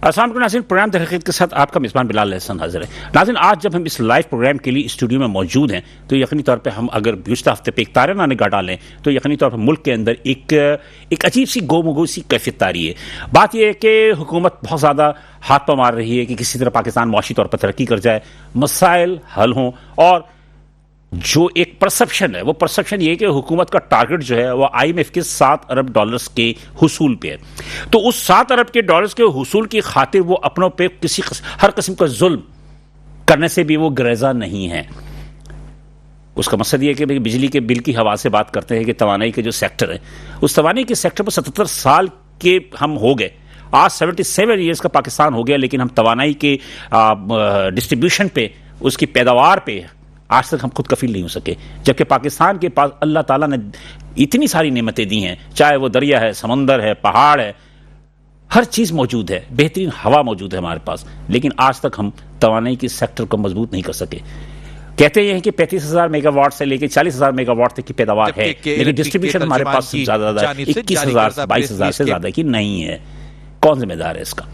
السلام علیکم ناظرین، پروگرام تحقیق کے ساتھ آپ کا میزبان بلال احسن حاضر ہے۔ ناظرین، آج جب ہم اس لائیو پروگرام کے لیے اسٹوڈیو میں موجود ہیں تو یقینی طور پہ ہم اگر گزشتہ ہفتے پہ ایک تارانہ نگاہ ڈالیں تو یقینی طور پر ملک کے اندر ایک عجیب سی گو سی کیفیت طاری ہے۔ بات یہ ہے کہ حکومت بہت زیادہ ہاتھ پہ مار رہی ہے کہ کسی طرح پاکستان معاشی طور پر ترقی کر جائے، مسائل حل ہوں، اور جو ایک پرسپشن ہے وہ پرسپشن یہ ہے کہ حکومت کا ٹارگٹ جو ہے وہ IMF کے $7 ارب کے حصول پہ ہے۔ تو اس $7 ارب کے حصول کی خاطر وہ اپنوں پہ ہر قسم کا ظلم کرنے سے بھی وہ گریزاں نہیں ہیں۔ اس کا مقصد یہ ہے کہ بجلی کے بل کی حوالے سے بات کرتے ہیں کہ توانائی کے جو سیکٹر ہے، اس توانائی کے سیکٹر پر 77 سال کے ہم ہو گئے، آج 77 ایئرز کا پاکستان ہو گیا، لیکن ہم توانائی کے ڈسٹریبیوشن پہ، اس کی پیداوار پہ آج تک ہم خود کفیل نہیں ہو سکے، جبکہ پاکستان کے پاس اللہ تعالیٰ نے اتنی ساری نعمتیں دی ہیں، چاہے وہ دریا ہے، سمندر ہے، پہاڑ ہے، ہر چیز موجود ہے، بہترین ہوا موجود ہے ہمارے پاس، لیکن آج تک ہم توانائی کے سیکٹر کو مضبوط نہیں کر سکے۔ کہتے ہیں کہ 35,000 میگا واٹ سے لے کے 40,000 میگا واٹ تک کی پیداوار ہے، لیکن ڈسٹریبیوشن ہمارے پاس زیادہ 21,000 22,000 سے زیادہ کی نہیں ہے۔ کون ذمہ دار ہے اس کا؟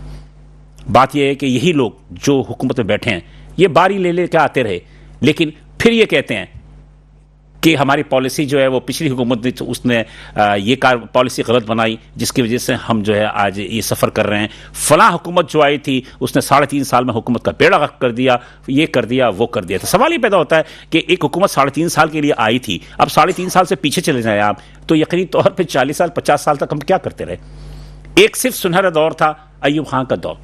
بات یہ ہے کہ یہی لوگ جو حکومت میں بیٹھے ہیں یہ باری لے کے آتے رہے، لیکن پھر یہ کہتے ہیں کہ ہماری پالیسی جو ہے وہ پچھلی حکومت نے اس نے یہ پالیسی غلط بنائی، جس کی وجہ سے ہم جو ہے آج یہ سفر کر رہے ہیں۔ فلاں حکومت جو آئی تھی اس نے 3.5 سال میں حکومت کا بیڑا غرق کر دیا، یہ کر دیا، وہ کر دیا۔ تو سوال یہ پیدا ہوتا ہے کہ ایک حکومت 3.5 سال کے لیے آئی تھی، اب 3.5 سال سے پیچھے چلے جائیں آپ تو یقینی طور پہ 40 سال 50 سال تک ہم کیا کرتے رہے؟ ایک صرف سنہرا دور تھا ایوب خان کا دور،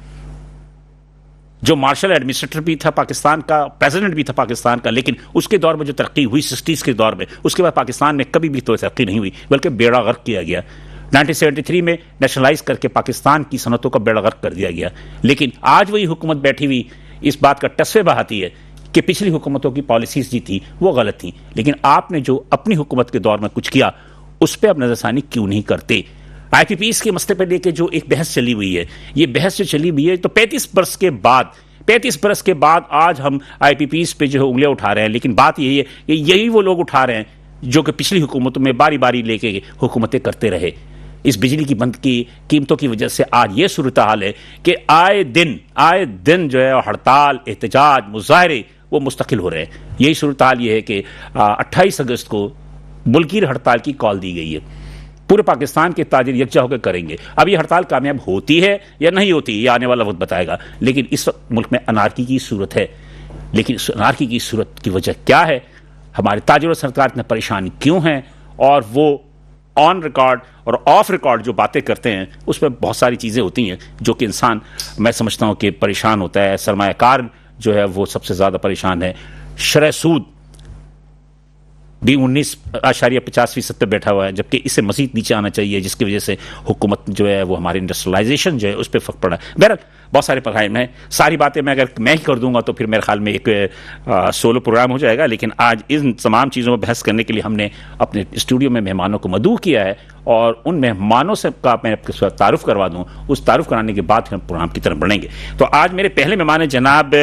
جو مارشل ایڈمنسٹریٹر بھی تھا پاکستان کا، پریزیڈنٹ بھی تھا پاکستان کا، لیکن اس کے دور میں جو ترقی ہوئی 60s کے دور میں، اس کے بعد پاکستان میں کبھی بھی تو ترقی نہیں ہوئی، بلکہ بیڑا غرق کیا گیا۔ 1973 میں نیشنلائز کر کے پاکستان کی صنعتوں کا بیڑا غرق کر دیا گیا، لیکن آج وہی حکومت بیٹھی ہوئی اس بات کا ٹسوے بہاتی ہے کہ پچھلی حکومتوں کی پالیسیز جی تھی وہ غلط تھیں، لیکن آپ نے جو اپنی حکومت کے دور میں کچھ کیا اس پہ اب نظر ثانی کیوں نہیں کرتے؟ IPPs کے مسئلے پہ لے کے جو ایک بحث چلی ہوئی ہے، یہ بحث جو چلی ہوئی ہے تو 35 برس کے بعد آج ہم IPPs پہ جو ہے انگلیاں اٹھا رہے ہیں، لیکن بات یہی ہے کہ یہی وہ لوگ اٹھا رہے ہیں جو کہ پچھلی حکومتوں میں باری باری لے کے حکومتیں کرتے رہے۔ اس بجلی کی بند کی قیمتوں کی وجہ سے آج یہ صورتحال ہے کہ آئے دن جو ہے ہڑتال، احتجاج، مظاہرے وہ مستقل ہو رہے ہیں۔ یہی صورتحال یہ ہے کہ 28 اگست کو ملکی ہڑتال کی کال دی گئی ہے، پورے پاکستان کے تاجر یکجا ہو کر کریں گے۔ اب یہ ہڑتال کامیاب ہوتی ہے یا نہیں ہوتی یہ آنے والا وقت بتائے گا، لیکن اس وقت ملک میں انارکی کی صورت ہے۔ لیکن اس انارکی کی صورت کی وجہ کیا ہے؟ ہمارے تاجر و صنعتکار اتنے پریشان کیوں ہیں؟ اور وہ آن ریکارڈ اور آف ریکارڈ جو باتیں کرتے ہیں اس میں بہت ساری چیزیں ہوتی ہیں جو کہ انسان، میں سمجھتا ہوں کہ پریشان ہوتا ہے۔ سرمایہ کار جو ہے وہ سب سے زیادہ پریشان ہے۔ شرح سود بھی 19.50% پہ بیٹھا ہوا ہے، جبکہ اسے مزید نیچے آنا چاہیے، جس کی وجہ سے حکومت جو ہے وہ ہماری انڈسٹریلائزیشن جو ہے اس پہ فرق پڑا ہے۔ بہرحال بہت سارے پڑھائی میں ساری باتیں اگر میں ہی کر دوں گا تو پھر میرے خیال میں ایک سولو پروگرام ہو جائے گا، لیکن آج ان تمام چیزوں میں بحث کرنے کے لیے ہم نے اپنے اسٹوڈیو میں مہمانوں کو مدعو کیا ہے، اور ان مہمانوں سے کا میں تعارف کروا دوں، اس تعارف کرانے کے بعد ہم پروگرام کی طرف بڑھیں گے۔ تو آج میرے پہلے مہمان ہیں جناب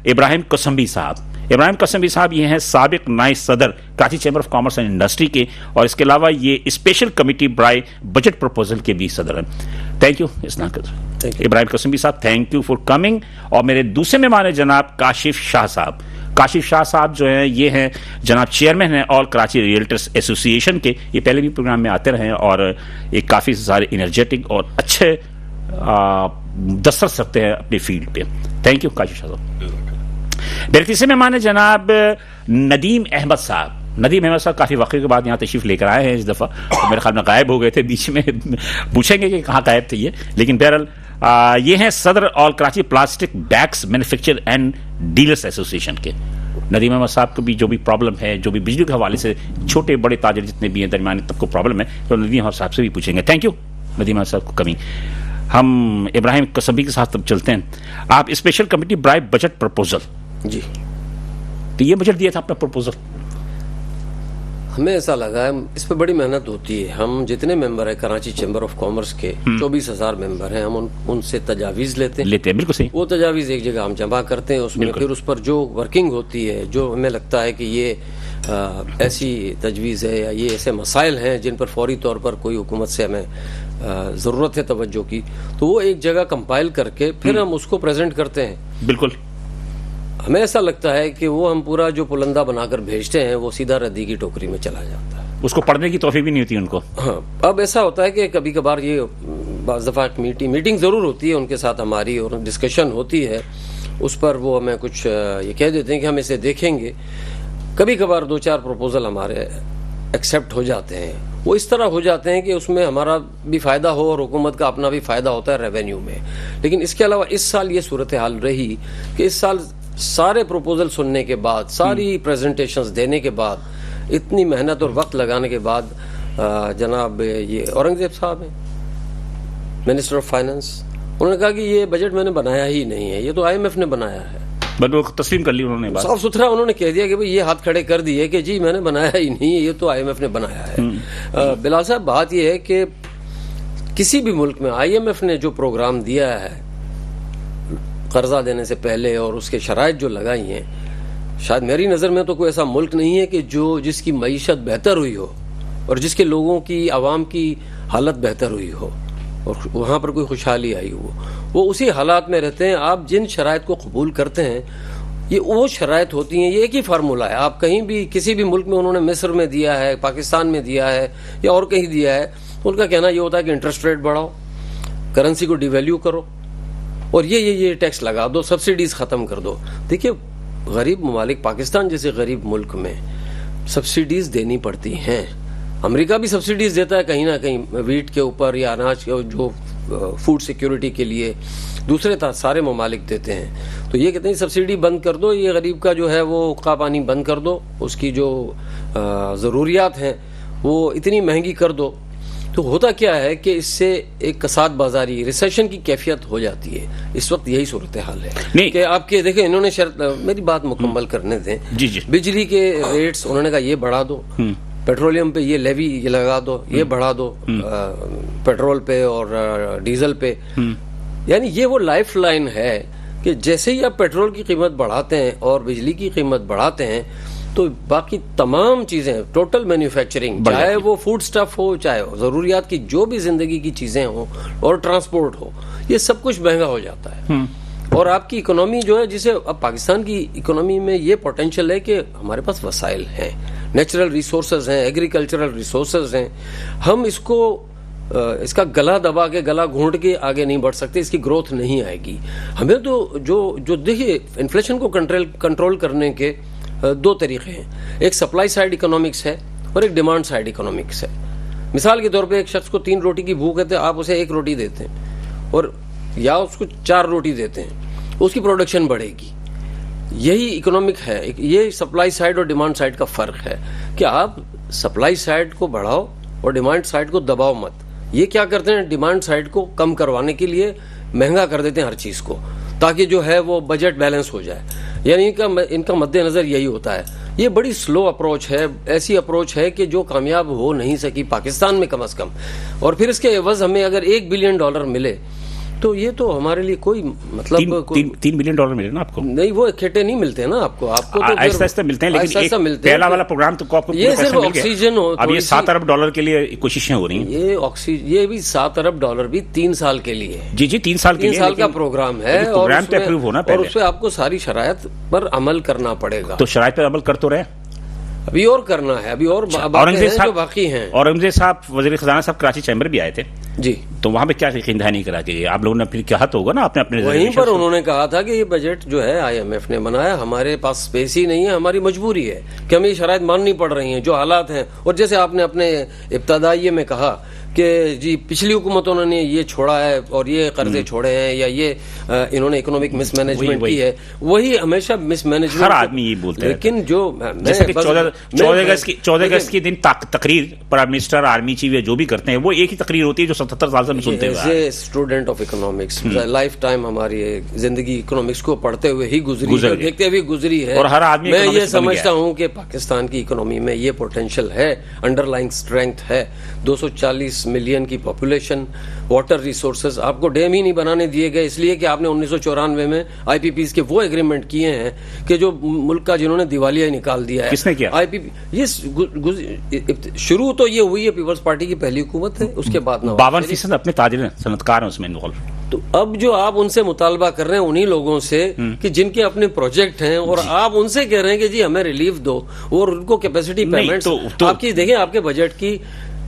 ابراہیم قسمبی صاحب۔ ابراہیم قسمبی صاحب یہ ہیں سابق نائب صدر Karachi chamber of commerce and industry کے، اور اس کے علاوہ یہ اسپیشل کمیٹی برائے بجٹ پروپوزل کے بھی صدر ہیں۔ تھینک یو ابراہیم قسمبی صاحب، تھینک یو فار کمنگ۔ اور میرے دوسرے مہمان ہیں جناب کاشف شاہ صاحب۔ کاشف شاہ صاحب جو ہیں یہ ہیں جناب چیئرمین ہیں آل کراچی ریئلٹرز ایسوسی ایشن کے، یہ پہلے بھی پروگرام میں آتے رہے ہیں اور ایک کافی سارے انرجیٹک اور اچھے دسترس رکھتے ہیں اپنی فیلڈ پہ۔ تھینک یو کاشف شاہ صاحب۔ میرے تیسرے مہمان ہیں جناب ندیم احمد صاحب۔ ندیم احمد صاحب کافی وقت کے بعد یہاں تشریف لے کر آئے ہیں اس دفعہ، اور میرے خیال میں غائب ہو گئے تھے بیچ میں، پوچھیں گے کہ کہاں غائب تھے یہ، لیکن بہرحال یہ ہیں صدر all Karachi plastic bags manufacture and dealers association کے۔ ندیم احمد صاحب کو بھی جو بھی پرابلم ہے، جو بھی بجلی کے حوالے سے چھوٹے بڑے تاجر جتنے بھی ہیں، درمیانی تب کو پرابلم ہے، تو ندیم احمد صاحب سے بھی پوچھیں گے۔ تھینک یو ندیم احمد صاحب کو کمی۔ ہم ابراہیم قسمبی کے ساتھ تب چلتے ہیں۔ آپ اسپیشل کمیٹی برائے بجٹ پروپوزل، جی تو یہ بجٹ دیا تھا اپنا پروپوزل؟ ہمیں ایسا لگا ہے اس پہ بڑی محنت ہوتی ہے. ہم جتنے ممبر ہیں کراچی چیمبر آف کامرس کے 24,000 ممبر ہیں, ہم ان سے تجاویز لیتے ہیں. بالکل صحیح. وہ تجاویز ایک جگہ ہم جمع کرتے ہیں, اس میں پھر اس پر جو ورکنگ ہوتی ہے, جو ہمیں لگتا ہے کہ یہ ایسی تجویز ہے یا یہ ایسے مسائل ہیں جن پر فوری طور پر کوئی حکومت سے ہمیں ضرورت ہے توجہ کی, تو وہ ایک جگہ کمپائل کر کے پھر ہم اس کو پریزنٹ کرتے ہیں. بالکل. ہمیں ایسا لگتا ہے کہ وہ ہم پورا جو پلندہ بنا کر بھیجتے ہیں وہ سیدھا ردی کی ٹوکری میں چلا جاتا ہے. اس کو پڑھنے کی توفیق بھی نہیں ہوتی ان کو. ہاں, اب ایسا ہوتا ہے کہ کبھی کبھار یہ بعض دفعہ میٹنگ ضرور ہوتی ہے ان کے ساتھ ہماری, اور ڈسکشن ہوتی ہے, اس پر وہ ہمیں کچھ یہ کہہ دیتے ہیں کہ ہم اسے دیکھیں گے. کبھی کبھار 2-4 پروپوزل ہمارے ایکسیپٹ ہو جاتے ہیں. وہ اس طرح ہو جاتے ہیں کہ اس میں ہمارا بھی فائدہ ہو اور حکومت کا اپنا بھی فائدہ ہوتا ہے ریونیو میں. لیکن اس کے علاوہ اس سال یہ صورتحال رہی کہ اس سال سارے پروپوزل سننے کے بعد, ساری پریزنٹیشنز دینے کے بعد, اتنی محنت اور وقت لگانے کے بعد جناب یہ اورنگزیب صاحب ہیں منسٹر آف فائنانس, انہوں نے کہا کہ یہ بجٹ میں نے بنایا ہی نہیں ہے, یہ تو IMF نے بنایا ہے. بٹ وہ تسلیم کر لی انہوں نے, صاف ستھرا انہوں نے کہہ دیا کہ بھئی یہ ہاتھ کھڑے کر دیے کہ جی میں نے بنایا ہی نہیں ہے, یہ تو IMF نے بنایا ہے. بلال صاحب بات یہ ہے کہ کسی بھی ملک میں IMF نے جو پروگرام دیا ہے قرضہ دینے سے پہلے اور اس کے شرائط جو لگائی ہیں, شاید میری نظر میں تو کوئی ایسا ملک نہیں ہے کہ جس کی معیشت بہتر ہوئی ہو اور جس کے لوگوں کی, عوام کی حالت بہتر ہوئی ہو اور وہاں پر کوئی خوشحالی آئی ہو. وہ اسی حالات میں رہتے ہیں. آپ جن شرائط کو قبول کرتے ہیں یہ وہ شرائط ہوتی ہیں, یہ ایک ہی فارمولہ ہے. آپ کہیں بھی کسی بھی ملک میں, انہوں نے مصر میں دیا ہے, پاکستان میں دیا ہے یا اور کہیں دیا ہے, ان کا کہنا یہ ہوتا ہے کہ انٹرسٹ ریٹ بڑھاؤ, کرنسی کو ڈی ویلیو کرو اور یہ ٹیکس لگا دو, سبسڈیز ختم کر دو. دیکھیے غریب ممالک, پاکستان جیسے غریب ملک میں سبسڈیز دینی پڑتی ہیں. امریکہ بھی سبسڈیز دیتا ہے کہیں نہ کہیں ویٹ کے اوپر یا اناج کے, جو فوڈ سیکیورٹی کے لیے دوسرے سارے ممالک دیتے ہیں. تو یہ کہتے ہیں سبسڈی بند کر دو, یہ غریب کا جو ہے وہ حقہ پانی بند کر دو, اس کی جو ضروریات ہیں وہ اتنی مہنگی کر دو. تو ہوتا کیا ہے کہ اس سے ایک کساد بازاری, ریسیشن کی کیفیت ہو جاتی ہے. اس وقت یہی صورتحال ہے کہ آپ کے دیکھیں, انہوں نے شرط, میری بات مکمل کرنے دیں. بجلی کے ریٹس انہوں نے کہا یہ بڑھا دو, پیٹرولیم پہ یہ لیوی یہ لگا دو, یہ بڑھا دو پیٹرول پہ اور ڈیزل پہ. یعنی یہ وہ لائف لائن ہے کہ جیسے ہی آپ پیٹرول کی قیمت بڑھاتے ہیں اور بجلی کی قیمت بڑھاتے ہیں تو باقی تمام چیزیں, ٹوٹل مینوفیکچرنگ, چاہے وہ فوڈ سٹف ہو, چاہے ضروریات کی جو بھی زندگی کی چیزیں ہوں اور ٹرانسپورٹ ہو, یہ سب کچھ مہنگا ہو جاتا ہے. اور آپ کی اکنامی جو ہے, جسے اب پاکستان کی اکنامی میں یہ پوٹینشیل ہے کہ ہمارے پاس وسائل ہیں, نیچرل ریسورسز ہیں, ایگریکلچرل ریسورسز ہیں, ہم اس کا گلا دبا کے, گلا گھونٹ کے آگے نہیں بڑھ سکتے, اس کی گروتھ نہیں آئے گی. ہمیں تو جو دیکھیے انفلیشن کو کنٹرول کرنے کے 2 طریقے ہیں. ایک سپلائی سائیڈ اکنامکس ہے اور ایک ڈیمانڈ سائیڈ اکنامکس ہے. مثال کے طور پہ ایک شخص کو 3 روٹی کی بھوک ہے تو آپ اسے 1 روٹی دیتے ہیں اور یا اس کو 4 روٹی دیتے ہیں, اس کی پروڈکشن بڑھے گی. یہی اکنامک ہے, یہ سپلائی سائیڈ اور ڈیمانڈ سائیڈ کا فرق ہے کہ آپ سپلائی سائیڈ کو بڑھاؤ اور ڈیمانڈ سائیڈ کو دباؤ مت. یہ کیا کرتے ہیں, ڈیمانڈ سائیڈ کو کم کروانے کے لیے مہنگا کر دیتے ہیں ہر چیز کو, تاکہ جو ہے وہ بجٹ بیلنس ہو جائے. یعنی ان کا مد نظر یہی ہوتا ہے. یہ بڑی سلو اپروچ ہے, ایسی اپروچ ہے کہ جو کامیاب ہو نہیں سکی پاکستان میں کم از کم. اور پھر اس کے عوض ہمیں اگر $1 بلین ملے تو یہ تو ہمارے لیے کوئی مطلب $3 بلین ملے نا آپ کو. نہیں, وہ اکٹھے نہیں ملتے نا آپ کو تو آہستہ آہستہ ملتے ہیں, لیکن پہلا والا پروگرام تو آپ کو یہ صرف آکسیجن ہو. اب یہ $7 ارب کے لیے کوششیں ہو رہی ہیں. یہ بھی $7 ارب بھی 3 سال کے لیے. جی 3 سال کے لیے, 3 سال کا پروگرام ہے اور اس پہ آپ کو ساری شرائط پر عمل کرنا پڑے گا. تو شرائط پر عمل کر تو رہے, ابھی اور کرنا ہے, ابھی اور جو باقی ہیں. اورنگزیب صاحب وزیر خزانہ صاحب کراچی چیمبر بھی آئے تھے جی, تو وہاں پہ کیا یقین دہانی کرا کے آپ لوگوں نے پھر کہا تو ہوگا نا اپنے وہیں پر انہوں نے کہا تھا کہ یہ بجٹ جو ہے IMF نے بنایا, ہمارے پاس اسپیس ہی نہیں ہے, ہماری مجبوری ہے کہ ہمیں یہ شرائط ماننی پڑ رہی ہیں جو حالات ہیں. اور جیسے آپ نے اپنے ابتدائیے میں کہا کہ جی پچھلی حکومتوں نے یہ چھوڑا ہے اور یہ قرضے چھوڑے ہیں یا یہ انہوں نے اکنامک مس مینجمنٹ کی ہے, وہی ہمیشہ مس مینجمنٹ ہر آدمی یہ بولتا ہے. لیکن جو 14 اگست کے دن تقریر پرائم منسٹر, آرمی چیف جو بھی کرتے ہیں وہ ایک ہی تقریر ہوتی ہے جو 77 سال سے ہم سنتے ہوئے. Student of economics life time ہماری زندگی اکنامکس کو پڑھتے ہوئے ہی گزری, دیکھتے ہوئے گزری ہے, اور ہر آدمی میں یہ سمجھتا ہوں کہ پاکستان کی اکنامی میں یہ پوٹینشیل ہے, انڈر لائنگ اسٹرینتھ ہے. 240 ملین کی پاپولیشن, واٹر ریسورسز, آپ کو ڈیم ہی نہیں بنانے دیے گئے اس لیے کہ آپ نے 1994 میں آئی پی پیز کے وہ ایگریمنٹ کیے ہیں کہ جو ملک کا جنہوں نے دیوالیہ نکال دیا ہے. کس نے کیا؟ آئی پی پی. یہ شروع تو یہ ہوئی ہے پیپلز پارٹی کی پہلی حکومت ہے, اس کے بعد 52% اپنے تاجر صنعت کار ہیں اس میں انوالو. تو اب جو آپ ان سے مطالبہ کر رہے ہیں انہی لوگوں سے کہ جن کے اپنے پروجیکٹ ہیں, اور آپ ان سے کہہ رہے ہیں کہ جی ہمیں ریلیف دو, اور ان کو کیپیسٹی پیمنٹس, آپ کی دیکھیں آپ کے بجٹ کی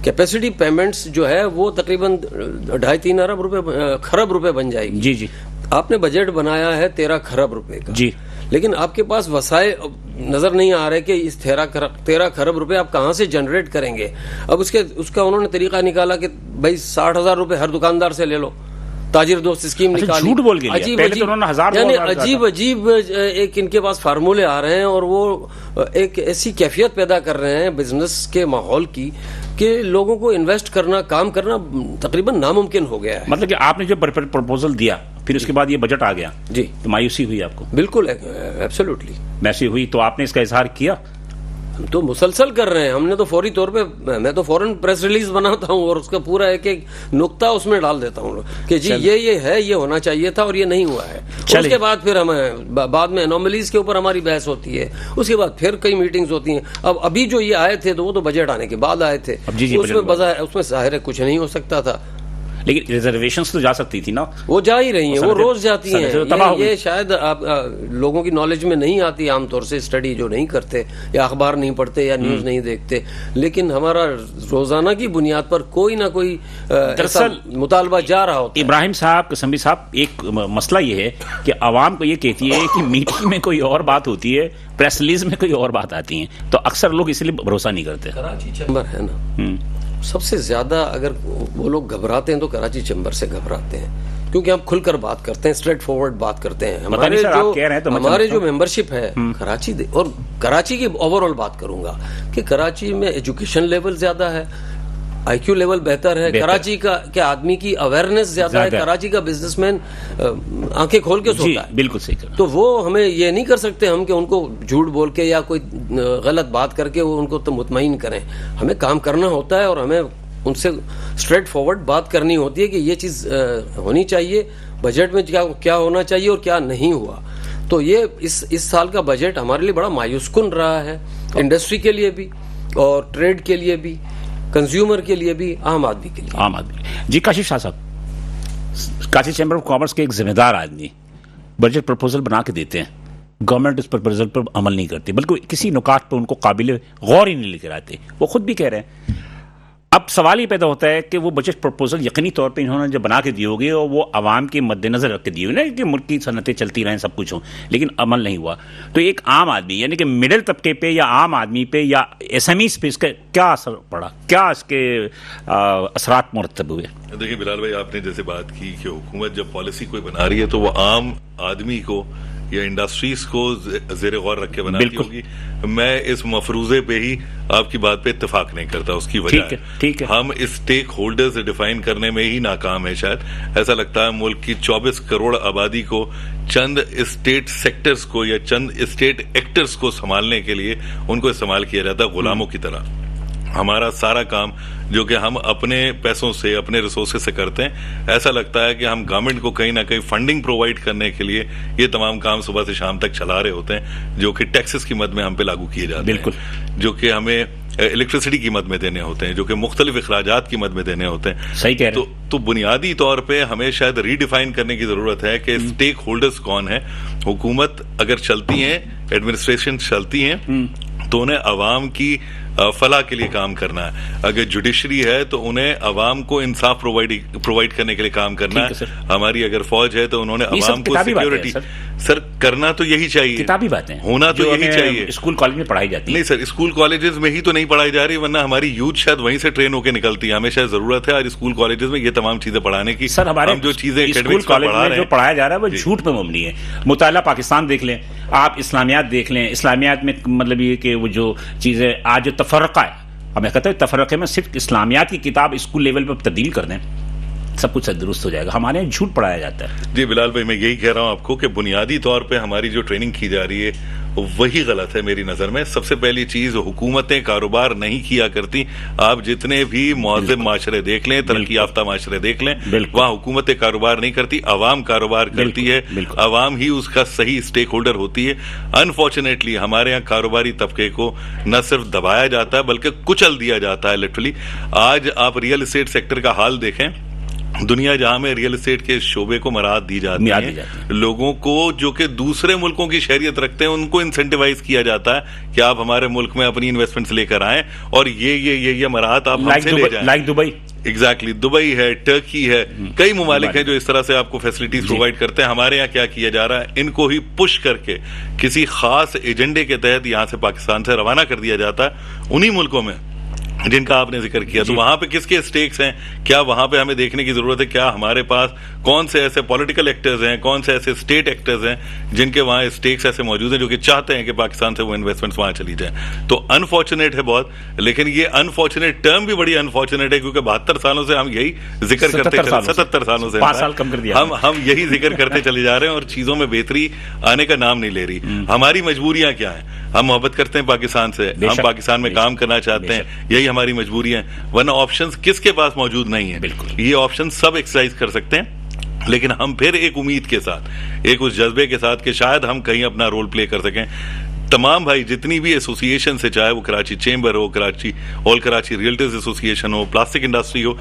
کیپیسٹی پیمنٹس جو ہے وہ تقریباً 2.5-3 ارب روپے خرب روپے بن جائے گی. جی جی, آپ نے بجٹ بنایا ہے 13 خرب روپے کا. جی, لیکن آپ کے پاس وسائل نظر نہیں آ رہے کہ اس 13 خرب روپے آپ کہاں سے جنریٹ کریں گے. اب اس کا انہوں نے طریقہ نکالا کہ بھائی 60,000 روپے ہر دکاندار سے لے لو, تاجر دوست اسکیم نکالی. جھوٹ بول کے لیا. پہلے تو انہوں نے 1000 یعنی عجیب ایک ان کے پاس فارمولے آ رہے ہیں, اور وہ ایک ایسی کیفیت پیدا کر رہے ہیں بزنس کے ماحول کی کہ لوگوں کو انویسٹ کرنا, کام کرنا تقریباً ناممکن ہو گیا ہے. مطلب کہ آپ نے جو پروپوزل دیا پھر اس کے بعد یہ بجٹ آ گیا, جی تو مایوسی ہوئی آپ کو؟ بالکل, ایبسولوٹلی میسی ہوئی. تو آپ نے اس کا اظہار کیا؟ ہم تو مسلسل کر رہے ہیں. ہم نے تو فوری طور پہ, میں تو فوراً پریس ریلیز بناتا ہوں اور اس کا پورا ایک نقطہ اس میں ڈال دیتا ہوں کہ جی یہ ہے, یہ ہونا چاہیے تھا اور یہ نہیں ہوا ہے. اس کے بعد پھر ہمیں بعد میں انوملیز کے اوپر ہماری بحث ہوتی ہے, اس کے بعد پھر کئی میٹنگز ہوتی ہیں. اب ابھی جو یہ آئے تھے تو وہ تو بجٹ آنے کے بعد آئے تھے, اس میں ظاہر ہے کچھ نہیں ہو سکتا تھا. لیکن ریزرویشنز تو جا سکتی تھی نا, وہ جا ہی رہی ہیں, وہ روز جاتی ہیں. یہ شاید آپ لوگوں کی نالج میں نہیں آتی عام طور سے, اسٹڈی جو نہیں کرتے یا اخبار نہیں پڑھتے یا نیوز نہیں دیکھتے. لیکن ہمارا روزانہ کی بنیاد پر کوئی نہ کوئی مطالبہ جا رہا ہوتا ہے. ابراہیم صاحب, قسمی صاحب, ایک مسئلہ یہ ہے کہ عوام کو یہ کہتی ہے کہ میٹنگ میں کوئی اور بات ہوتی ہے, پریس ریلیز میں کوئی اور بات آتی ہے, تو اکثر لوگ اس لیے بھروسہ نہیں کرتے. کراچی چیمبر ہے نا, سب سے زیادہ اگر وہ لوگ گھبراتے ہیں تو کراچی چیمبر سے گھبراتے ہیں, کیونکہ ہم کھل کر بات کرتے ہیں, اسٹریٹ فارورڈ بات کرتے ہیں. ہمارے جو ممبرشپ ہے کراچی, اور کراچی کی اوور آل بات کروں گا کہ کراچی میں ایجوکیشن لیول زیادہ ہے, آئی کیو لیول بہتر ہے, کراچی کا کے آدمی کی اویئرنیس زیادہ ہے, کراچی کا بزنس مین آنکھیں کھول کے سوتا ہے. بالکل صحیح. تو وہ ہمیں یہ نہیں کر سکتے ہم کہ ان کو جھوٹ بول کے یا کوئی غلط بات کر کے وہ ان کو تو مطمئن کریں. ہمیں کام کرنا ہوتا ہے اور ہمیں ان سے اسٹریٹ فارورڈ بات کرنی ہوتی ہے کہ یہ چیز ہونی چاہیے, بجٹ میں کیا ہونا چاہیے اور کیا نہیں ہوا. تو یہ اس سال کا بجٹ ہمارے لیے بڑا مایوس کن رہا ہے, انڈسٹری کے لیے بھی اور ٹریڈ کے لیے بھی, کنزیومر کے لیے بھی, عام آدمی کے لیے. عام آدمی. جی کاشف شاہ صاحب, کراچی چیمبر آف کامرس کے ایک ذمہ دار آدمی بجٹ پروپوزل بنا کے دیتے ہیں, گورنمنٹ اس پروپوزل پر عمل نہیں کرتی, بلکہ کسی نکات پر ان کو قابل غور ہی نہیں لے کر آتے. وہ خود بھی کہہ رہے ہیں. اب سوال یہ پیدا ہوتا ہے کہ وہ بجٹ پروپوزل یقینی طور پہ انہوں نے جو بنا کے دی ہوگی اور وہ عوام کے مد نظر رکھ کے دی ہوئی نا کہ ملک کی صنعتیں چلتی رہیں, سب کچھ ہوں, لیکن عمل نہیں ہوا. تو ایک عام آدمی یعنی کہ مڈل طبقے پہ یا عام آدمی پہ یا ایس ایم ایز پہ اس کا کیا اثر پڑا, کیا اس کے اثرات مرتب ہوئے؟ دیکھیں بلال بھائی, آپ نے جیسے بات کی کہ حکومت جب پالیسی کوئی بنا رہی ہے تو وہ عام آدمی کو یا انڈسٹریز کو زیر غور رکھ کے بناتی ہوگی. میں اس مفروضے پہ ہی آپ کی بات پہ اتفاق نہیں کرتا. اس کی وجہ ہے ہم اسٹیک ہولڈرز ڈیفائن کرنے میں ہی ناکام ہے. شاید ایسا لگتا ہے ملک کی 24 کروڑ آبادی کو چند اسٹیٹ سیکٹرز کو یا چند اسٹیٹ ایکٹرز کو سنبھالنے کے لیے ان کو استعمال کیا جاتا ہے غلاموں کی طرح. ہمارا سارا کام جو کہ ہم اپنے پیسوں سے, اپنے ریسورسز سے کرتے ہیں, ایسا لگتا ہے کہ ہم گورنمنٹ کو کہیں نہ کہیں فنڈنگ پرووائڈ کرنے کے لیے یہ تمام کام صبح سے شام تک چلا رہے ہوتے ہیں, جو کہ ٹیکسز کی مد میں ہم پہ لاگو کیے جاتے ہیں, جو کہ ہمیں الیکٹریسٹی کی مد میں دینے ہوتے ہیں, جو کہ مختلف اخراجات کی مد میں دینے ہوتے ہیں. صحیح کہہ رہے ہیں. تو بنیادی طور پہ ہمیں شاید ری ڈیفائن کرنے کی ضرورت ہے کہ اسٹیک ہولڈرز کون ہیں. حکومت اگر چلتی ہیں, ایڈمنسٹریشن چلتی ہیں, تو انہیں عوام کی فلاح کے لیے کام کرنا ہے. اگر جوڈیشری ہے تو انہیں عوام کو انصاف پرووائڈ کرنے کے لیے کام کرنا ہے. ہماری اگر فوج ہے تو انہوں نے عوام کو سیکیورٹی. سر کرنا تو یہی چاہیے, کتابی باتیں ہونا تو یہی چاہیے. اسکول کالج میں پڑھائی جاتی ہے. نہیں سر, اسکول کالجز میں ہی تو نہیں پڑھائی جا رہی, ورنہ ہماری یوتھ شاید وہیں سے ٹرین ہو کے نکلتی ہے. ہمیں شاید ضرورت ہے اور اسکول کالجز میں یہ تمام چیزیں پڑھانے کی. سر ہمارے جو چیزیں اسکول کالج میں جو پڑھایا جا رہا ہے وہ جھوٹ پہ مبنی ہے. مطالعہ پاکستان دیکھ لیں آپ, اسلامیات دیکھ لیں. اسلامیات میں مطلب یہ کہ وہ جو چیزیں آج جو تفرقہ ہے, ہمیں کہتے ہیں تفرقے میں صرف اسلامیات کی کتاب اسکول لیول پہ تبدیل کر دیں, سب کچھ درست ہو جائے گا. ہمارے یہاں جھوٹ پڑھایا جاتا ہے. جی بلال بھائی, میں یہی کہہ رہا ہوں آپ کو کہ بنیادی طور پہ ہماری جو ٹریننگ کی جا رہی ہے وہی غلط ہے میری نظر میں. سب سے پہلی چیز, حکومتیں کاروبار نہیں کیا کرتی. آپ جتنے بھی مہذب معاشرے دیکھ لیں, ترقی یافتہ معاشرے دیکھ لیں, وہاں حکومتیں کاروبار نہیں کرتی, عوام کاروبار کرتی ہے. عوام ہی اس کا صحیح اسٹیک ہولڈر ہوتی ہے. انفارچونیٹلی ہمارے یہاں کاروباری طبقے کو نہ صرف دبایا جاتا ہے بلکہ کچل دیا جاتا ہے لٹرلی. آج آپ ریئل اسٹیٹ سیکٹر کا حال دیکھیں, دنیا جہاں میں ریئل اسٹیٹ کے شعبے کو مراعات دی جاتی ہے, لوگوں کو جو کہ دوسرے ملکوں کی شہریت رکھتے ہیں ان کو انسینٹیوائز کیا جاتا ہے کہ آپ ہمارے ملک میں اپنی انویسٹمنٹس لے کر آئیں اور یہ مراعات آپ ہم سے لے جائیں. لائک دبئی, ایگزیکٹلی, دبئی ہے, ٹرکی ہے, کئی ممالک ہیں جو اس طرح سے آپ کو فیسلٹیز پرووائڈ کرتے ہیں. ہمارے یہاں کیا کیا جا رہا ہے, ان کو ہی پش کر کے کسی خاص ایجنڈے کے تحت یہاں سے پاکستان سے روانہ کر دیا جاتا ہے انہی ملکوں میں جن کا آپ نے ذکر کیا. تو وہاں پہ کس کے اسٹیکس ہیں, کیا وہاں پہ ہمیں دیکھنے کی ضرورت ہے, کیا ہمارے پاس کون سے ایسے پولیٹیکل ایکٹرز ہیں, کون سے ایسے اسٹیٹ ایکٹرز ہیں جن کے وہاں اسٹیکس ایسے موجود ہیں جو کہ چاہتے ہیں کہ پاکستان سے وہ انویسٹمنٹس وہاں چلی جائیں. تو انفارچونیٹ ہے بہت, لیکن یہ انفارچونیٹ ٹرم بھی بڑی انفارچونیٹ ہے کیونکہ 72 سالوں سے ہم یہی ذکر کرتے, 77 سالوں سے 5 سال کم کر دیا, ہم یہی ذکر کرتے چلے جا رہے ہیں اور چیزوں میں بہتری آنے کا نام نہیں لے رہی. ہماری مجبوریاں کیا ہیں, ہم محبت کرتے ہیں پاکستان سے, ہم پاکستان میں کام کرنا چاہتے ہیں, یہی ہماری مجبوریاں ہیں, ورنہ آپشنز کس کے پاس موجود نہیں ہیں. یہ آپشن سب ایکسرسائز کر سکتے ہیں, لیکن ہم پھر ایک امید کے ساتھ, ایک اس جذبے کے ساتھ کہ شاید ہم کہیں اپنا رول پلے کر سکیں. تمام بھائی جتنی بھی ایسوسیشن سے, چاہے وہ کراچی چیمبر ہو, کراچی آل کراچی ریئلٹرز ایسوسیشن ہو, پلاسٹک انڈسٹری ہو,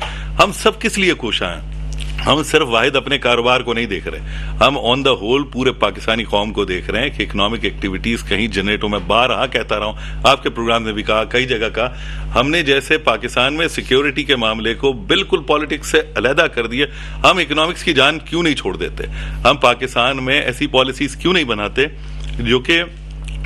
ہم سب کس لیے کوشاں ہیں. ہم صرف واحد اپنے کاروبار کو نہیں دیکھ رہے, ہم آن دا ہول پورے پاکستانی قوم کو دیکھ رہے ہیں کہ اکنامک ایکٹیویٹیز کہیں جنریٹ ہو. میں بارہا کہتا رہا ہوں, آپ کے پروگرام میں بھی کہا, کئی جگہ کہا, ہم نے جیسے پاکستان میں سیکیورٹی کے معاملے کو بالکل پالیٹکس سے علیحدہ کر دیا, ہم اکنامکس کی جان کیوں نہیں چھوڑ دیتے. ہم پاکستان میں ایسی پالیسیز کیوں نہیں بناتے جو کہ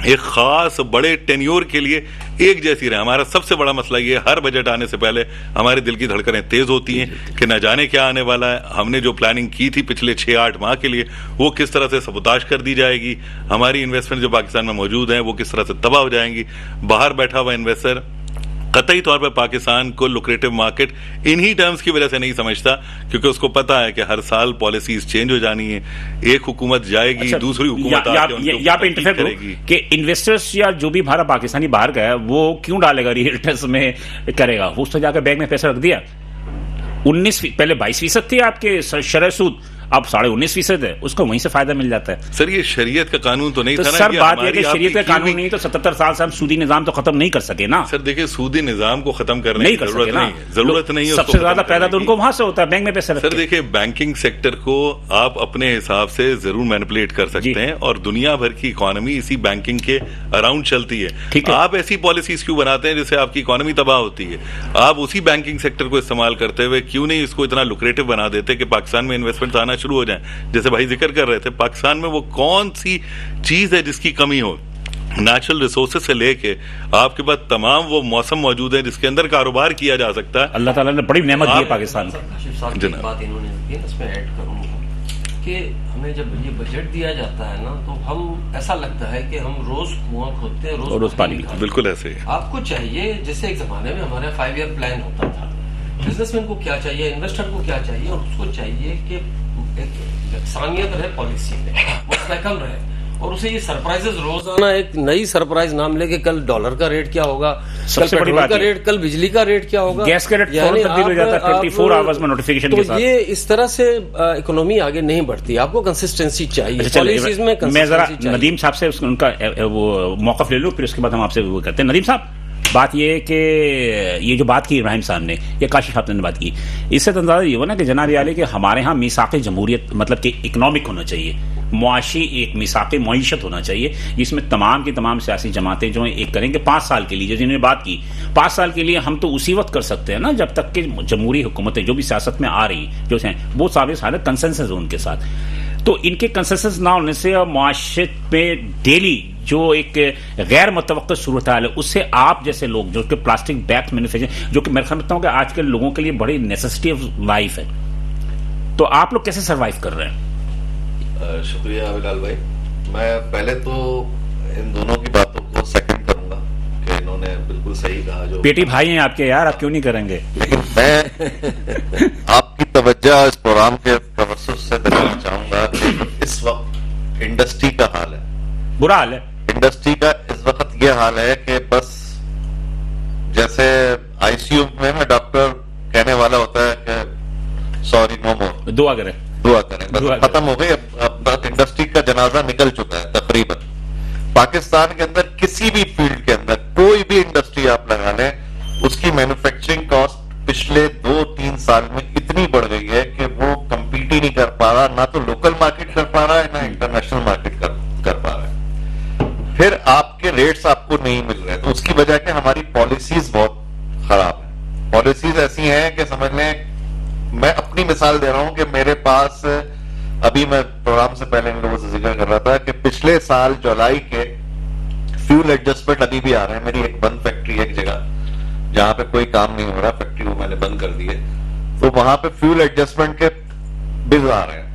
ایک خاص بڑے ٹینیور کے لیے ایک جیسی رہے. ہمارا سب سے بڑا مسئلہ یہ, ہر بجٹ آنے سے پہلے ہمارے دل کی دھڑکنیں تیز ہوتی ہیں کہ نہ جانے کیا آنے والا ہے. ہم نے جو پلاننگ کی تھی پچھلے 6-8 ماہ کے لیے وہ کس طرح سے سبوتاش کر دی جائے گی, ہماری انویسٹمنٹ جو پاکستان میں موجود ہیں وہ کس طرح سے تباہ ہو جائیں گی. باہر بیٹھا ہوا انویسٹر قطعی طور پہ پاکستان کو لوکریٹو مارکیٹ انہی ٹرمز کی وجہ سے نہیں سمجھتا, کیونکہ اس کو پتا ہے کہ ہر سال پالیسیز چینج ہو جانی ہے, ایک حکومت جائے گی, دوسری حکومت کرے گی. کہ انویسٹرز یا جو بھی ہمارا پاکستانی باہر گیا وہ کیوں ڈالے گا ریئلٹرز میں, کرے گا اس سے جا کر بینک میں پیسہ رکھ دیا. 19 پہلے 22% تھی آپ کے شرح سود, اب 19.5% ہے, اس کو وہیں سے فائدہ مل جاتا ہے. سر یہ شریعت کا قانون تو نہیں تھا نا. سر بات یہ کہ شریعت کا قانون نہیں تو 77 سال سے ہم سودی نظام تو ختم نہیں کر سکے نا. سر دیکھیں, سودی نظام کو ختم کرنے کی ضرورت نہیں ہے. سب سے زیادہ پیدا تو ان کو وہاں سے ہوتا ہے, بینک میں پیسہ رکھتے ہیں. سر دیکھیں, بینکنگ سیکٹر کو آپ اپنے حساب سے ضرور مینپولیٹ کر سکتے ہیں اور دنیا بھر کی اکانومی اسی بینکنگ کے اراؤنڈ چلتی ہے. آپ ایسی پالیسیز کیوں بناتے ہیں جس سے آپ کی اکانومی تباہ ہوتی ہے؟ آپ اسی بینکنگ سیکٹر کو استعمال کرتے ہوئے کیوں نہیں اس کو اتنا لوکریٹو بنا دیتے کہ پاکستان میں انویسٹمنٹ آنا شروع ہو جائیں. جیسے بھائی ذکر کر رہے تھے, پاکستان میں وہ کون سی چیز ہے جس کی کمی ہو؟ نیچرل ریسورسز سے لے کے آپ کے پاس تمام وہ موسم موجود ہیں جس کے اندر کاروبار کیا جا سکتا ہے. اللہ تعالیٰ نے بڑی نعمت دی ہے پاکستان کو. بات انہوں نے کی, اس میں ایڈ کروں گا کہ ہمیں جب یہ بجٹ دیا جاتا ہے نا تو ہم ایسا لگتا ہے کہ ہم روز کنواں کھودتے ہیں, روز پانی. بالکل ایسے ہی آپ کو چاہیے, جیسے ایک زمانے میں ہمارا 5 ایئر پلان ہوتا تھا, بزنس مین کو کیا چاہیے, انویسٹر کو کیا چاہیے, اور اس کو چاہیے کہ یکسانیت رہے پالیسی میں, مستحکم رہے, اور اسے یہ سرپرائزز روزانہ ایک نئی سرپرائز نام لے کہ کل ڈالر کا ریٹ کیا ہوگا, کل پیٹرول کا ریٹ, کل بجلی کا ریٹ کیا ہوگا, گیس کا ریٹ فوراً تبدیل ہو جاتا ہے 24 آورز میں نوٹیفیکیشن کے ساتھ. تو یہ اس طرح سے اکنامی آگے نہیں بڑھتی. آپ کو کنسسٹنسی چاہیے پالیسیز میں. میں ذرا ندیم صاحب سے ان کا وہ موقف لے لوں, پھر اس کے بعد ہم آپ سے وہ کرتے ہیں. ندیم صاحب بات یہ ہے کہ یہ جو بات کی ابراہیم صاحب نے یا کاشف صاحب نے بات کی، اس سے تو اندازہ یہ ہوا نا کہ جناب عالی کہ ہمارے ہاں میثاق جمہوریت مطلب کہ اکنامک ہونا چاہیے، معاشی ایک میثاق معیشت ہونا چاہیے جس میں تمام کی تمام سیاسی جماعتیں جو ہیں ایک کریں کہ 5 سال کے لیے، جنہوں نے بات کی 5 سال کے لیے ہم تو اسی وقت کر سکتے ہیں نا جب تک کہ جمہوری حکومتیں جو بھی سیاست میں آ رہی جو ہیں وہ ثابت حالت کنسنسس ان کے ساتھ، تو ان کے کنسنسس نہ ہونے سے معاشرت میں ڈیلی جو ایک غیر متوقع صورتحال ہے اس سے آپ جیسے لوگ جو کہ پلاسٹک بیگ مینوفیکچر جو کہ میں سمجھتا ہوں کہ آج کل لوگوں کے لیے بڑی نیسیسٹی آف لائف ہے، تو آپ لوگ کیسے سروائیو کر رہے ہیں؟ شکریہ بلال بھائی. میں پہلے تو ان دونوں کی باتوں کو سیکنڈ کروں گا کہ انہوں نے بالکل صحیح کہا. جو پیٹی بھائی ہیں آپ کے یار، آپ کیوں نہیں کریں گے؟ لیکن میں آپ کی توجہ اس پروگرام کے توسط سے دلانا چاہوں گا کہ اس وقت انڈسٹری کا حال ہے، برا حال ہے. انڈسٹری کا اس وقت یہ حال ہے کہ بس جیسے آئی سی یو میں ڈاکٹر کہنے والا ہوتا ہے کہ سوری نو مور، دعا کریں دعا کریں، بس ختم ہو گئی. اب انڈسٹری کا جنازہ نکل چکا ہے تقریباً. پاکستان کے اندر کسی بھی فیلڈ کے اندر کوئی بھی انڈسٹری آپ لگا لیں، اس کی مینوفیکچرنگ کاسٹ پچھلے 2-3 سال میں اتنی بڑھ گئی ہے کہ وہ کمپیٹ ہی نہیں کر پا رہا، نہ تو لوکل مارکیٹ کر پا رہا ہے نہ انٹرنیشنل مارکیٹ کر پا رہا ہے. پھر آپ کے ریٹس آپ کو نہیں مل رہے، تو اس کی وجہ کہ ہماری پالیسیز بہت خراب ہیں. پالیسیز ایسی ہیں کہ سمجھ لیں، میں اپنی مثال دے رہا ہوں کہ میرے پاس ابھی میں پروگرام سے پہلے ان لوگوں سے ذکر کر رہا تھا کہ پچھلے سال جولائی کے فیول ایڈجسٹمنٹ ابھی بھی آ رہے ہیں. میری ایک بند فیکٹری ہے ایک جگہ جہاں پہ کوئی کام نہیں ہو رہا، فیکٹری وہ میں نے بند کر دی ہے، تو وہاں پہ فیول ایڈجسٹمنٹ کے بل آ رہے ہیں.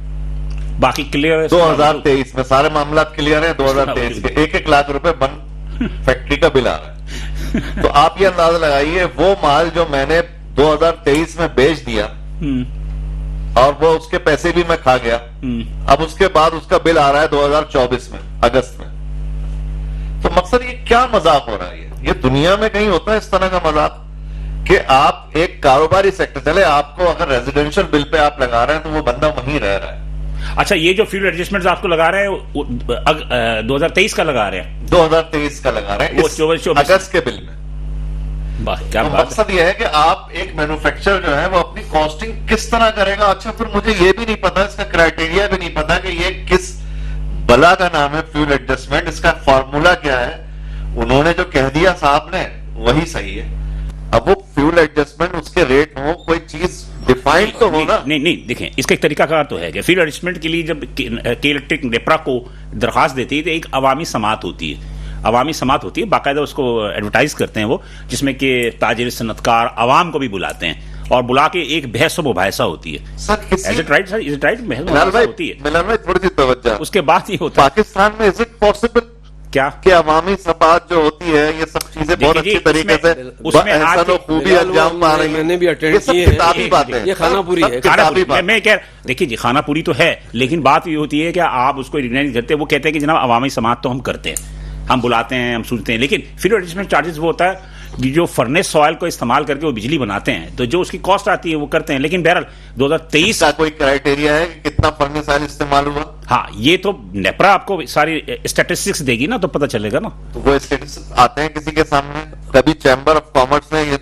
باقی کلیئر ہے 2023 میں سارے معاملات کلیئر ہیں. 2023 کے 1-1 لاکھ روپے بند فیکٹری کا بل آ رہا ہے. تو آپ یہ اندازہ لگائیے وہ مال جو میں نے 2023 میں بیچ دیا اور وہ اس کے پیسے بھی میں کھا گیا، اب اس کے بعد اس کا بل آ رہا ہے 2024 میں اگست میں. تو مقصد یہ کیا مذاق ہو رہا ہے؟ یہ دنیا میں کہیں ہوتا ہے اس طرح کا مذاق کہ آپ ایک کاروباری سیکٹر چلے، آپ کو اگر ریزیڈینشل بل پہ آپ لگا رہے ہیں تو وہ بندہ وہیں رہ رہا ہے. اچھا، یہ جو فیول ایڈجسٹمنٹ آپ کو لگا رہے ہیں 2023 کا لگا رہے ہیں، 2023 کا لگا رہے ہیں اگست کے بل میں. مقصد یہ ہے کہ آپ ایک مینوفیکچر جو ہے وہ اپنی کاسٹنگ کس طرح کرے گا. اچھا، پھر مجھے یہ بھی نہیں پتا، اس کا کرائٹیریا بھی نہیں پتا کہ یہ کس بلا کا نام ہے فیول ایڈجسٹمنٹ، اس کا فارمولا کیا ہے. انہوں نے جو کہہ دیا صاحب نے وہی صحیح ہے. اب وہ فیول ایڈجسٹمنٹ اس کے ریٹ ہو، کوئی چیز ڈیفائن تو ہونا. نہیں دیکھیں، اس کا ایک طریقہ کار تو ہے کہ فیول ایڈجسٹمنٹ کے لیے جب الیکٹرک نیپرا کو درخواست دیتی ہے تو ایک عوامی سماعت ہوتی ہے، عوامی سماعت ہوتی ہے، باقاعدہ اس کو ایڈورٹائز کرتے ہیں وہ، جس میں کہ تاجر، صنعت کار، عوام کو بھی بلاتے ہیں اور بلا کے ایک بحث و مباحثہ ہوتی ہے. تھوڑی سی توجہ، اس کے بعد یہ ہوتا ہے پاکستان میں از اٹ پاسبل کیا کہ عوامی سماعت جو ہوتی ہے یہ سب چیزیں بہت اچھی طریقے سے احسن و خوبی انجام پا رہی ہیں. میں نے بھی اٹینڈ کیے ہیں، یہ خانہ پوری ہے. میں دیکھیے جی، خانہ پوری تو ہے، لیکن بات یہ ہوتی ہے کہ آپ اس کو ریکگنائز کرتے ہیں. وہ کہتے ہیں کہ جناب عوامی سماعت تو ہم کرتے ہیں، ہم بلاتے ہیں، ہم سنتے ہیں، لیکن فیول ایڈجسٹمنٹ چارجز وہ ہوتا ہے جو فرنس سوائل کو استعمال کر کے وہ بجلی بناتے ہیں، تو جو اس کی کاسٹ آتی ہے وہ کرتے ہیں. لیکن بہرحال 2023 کا کوئی کرائٹیریا ہے کہ کتنا فرنس آئل استعمال ہوا؟ ہاں، یہ تو نیپرا آپ کو ساری اسٹیٹسٹکس دے گی نا، تو پتہ چلے گا نا. تو وہ اسٹیٹسٹکس آتے ہیں کسی کے سامنے. کبھی چیمبر آف کامرس نے یہ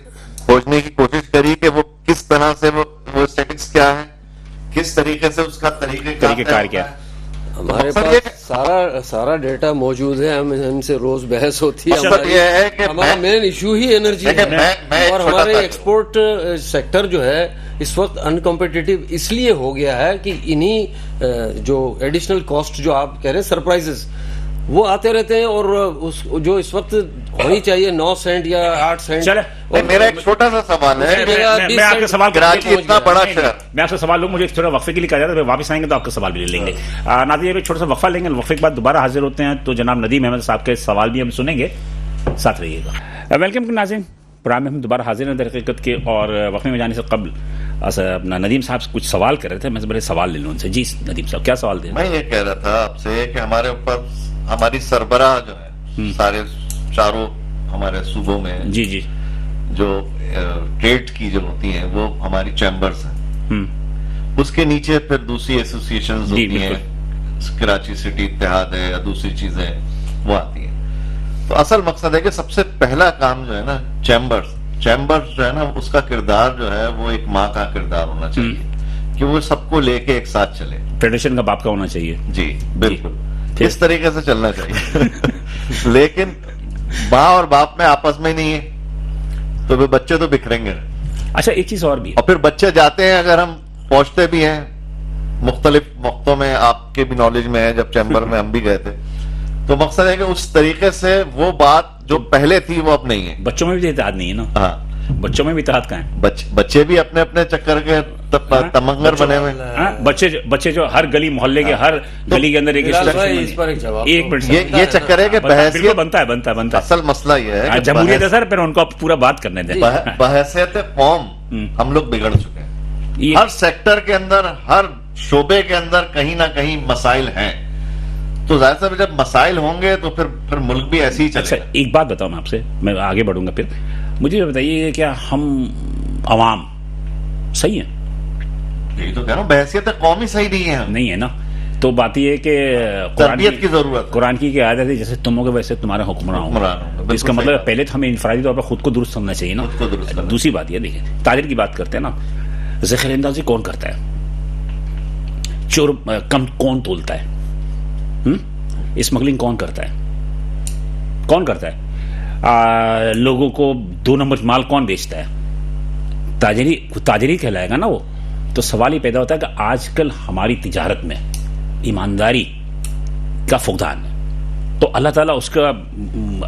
کھوجنے کی کوشش کری کہ وہ کس طرح سے وہ اسٹیٹسٹکس کیا ہے، کس طریقے سے اس کا طریقہ کار کیا ہے. ہمارے پاس سارا ڈیٹا موجود ہے، ہم سے روز بحث ہوتی ہے. ہمارا مین ایشو ہی انرجی ہے، اور ہمارے ایکسپورٹ سیکٹر جو ہے اس وقت انکمپیٹیٹو اس لیے ہو گیا ہے کہ انہی جو ایڈیشنل کاسٹ جو آپ کہہ رہے ہیں سرپرائزز وہ آتے رہتے ہیں، اور جو اس وقت ہونی چاہیے 9 سینٹ یا 8 سینٹ. میرا ایک چھوٹا سا سوال ہے، میں آپ کا سوال اتنا بڑا شہر، میں آپ سے سوال لوں، مجھے ایک تھوڑا وقفے کے لیے کہا جاتا ہے، واپس آئیں گے تو آپ کا سوال بھی لے لیں گے. ناظرین، ایک چھوٹا سا وقفہ لیں گے، وقفے کے بعد دوبارہ حاضر ہوتے ہیں. تو جناب ندیم احمد صاحب کے سوال بھی ہم سنیں گے، ساتھ رہیے گا. ویلکم ناظرین، پروگرام میں ہم دوبارہ حاضر ہیں در حقیقت کے، اور وقفے میں جانے سے قبل اپنا ندیم صاحب کچھ سوال کر رہے تھے، میں بڑے سوال لے لوں ان سے. جی ندیم صاحب، کیا سوال دیں؟ میں یہ کہہ رہا تھا آپ سے کہ ہمارے اوپر ہماری سربراہ جو ہے سارے چاروں ہمارے صوبوں میں، جی جی، جو ٹریڈ کی جو ہوتی ہیں وہ ہماری چیمبرز ہیں، اس کے نیچے پھر دوسری ایسوسیشنز جی، ہوتی ہیں، بالکل. کراچی سٹی اتحاد ہے یا دوسری چیزیں وہ آتی ہیں. تو اصل مقصد ہے کہ سب سے پہلا کام جو ہے نا چیمبرز جو ہے نا اس کا کردار جو ہے وہ ایک ماں کا کردار ہونا چاہیے کہ وہ سب کو لے کے ایک ساتھ چلے. فیڈریشن کا باپ کا ہونا چاہیے. جی بالکل اس طریقے سے چلنا چاہیے. لیکن ماں اور باپ میں آپس میں نہیں ہے تو بچے تو بکھریں گے. اچھا ایک چیز اور بھی, اور پھر بچے جاتے ہیں, اگر ہم پہنچتے بھی ہیں مختلف موقعوں میں, آپ کے بھی نالج میں ہے, جب چیمبر میں ہم بھی گئے تھے, تو مقصد ہے کہ اس طریقے سے وہ بات جو پہلے تھی وہ اب نہیں ہے. بچوں میں بھی اتحاد نہیں ہے نا. ہاں بچوں میں بھی اتحاد کا ہے. بچے بھی اپنے اپنے چکر کے تمنگر بنے ہوئے. بچے جو ہر گلی محلے کے ہر گلی کے اندر ایک منٹ یہ چکر ہے کہ بحیثیت بنتا ہے. اصل مسئلہ یہ ہے جمہوریت ہے سر, پھر ان کو پورا بات کرنے دیں. بحیثیت قوم ہم لوگ بگڑ چکے ہیں. ہر سیکٹر کے اندر, ہر شعبے کے اندر کہیں نہ کہیں مسائل ہیں. تو ظاہر صاحب جب مسائل ہوں گے تو پھر ملک بھی ایسے ہی چلے گا. ایک بات بتاؤں میں آپ سے, میں آگے بڑھوں گا, پھر مجھے یہ بتائیے کیا ہم عوام صحیح ہیں؟ یہی تو کہہ رہا ہوں, بحیثیت قومی صحیح نہیں ہے نا. تو بات یہ ہے کہ تربیت کی ضرورت, قرآن کی عادت ہے جیسے تم ہو گے ویسے تمہارے حکمراں ہوں. اس کا مطلب پہلے تو ہمیں انفرادی طور پر خود کو درست کرنا چاہیے نا. دوسری بات یہ دیکھیں, تاجر کی بات کرتے ہیں نا, ذخیر اندازی کون کرتا ہے, چور کم کون تولتا ہے, اسمگلنگ کون کرتا ہے, لوگوں کو 2 نمبر مال کون بیچتا ہے, تاجری کہلائے گا نا وہ. تو سوال یہ پیدا ہوتا ہے کہ آج کل ہماری تجارت میں ایمانداری کا فقدان ہے, تو اللہ تعالیٰ اس کا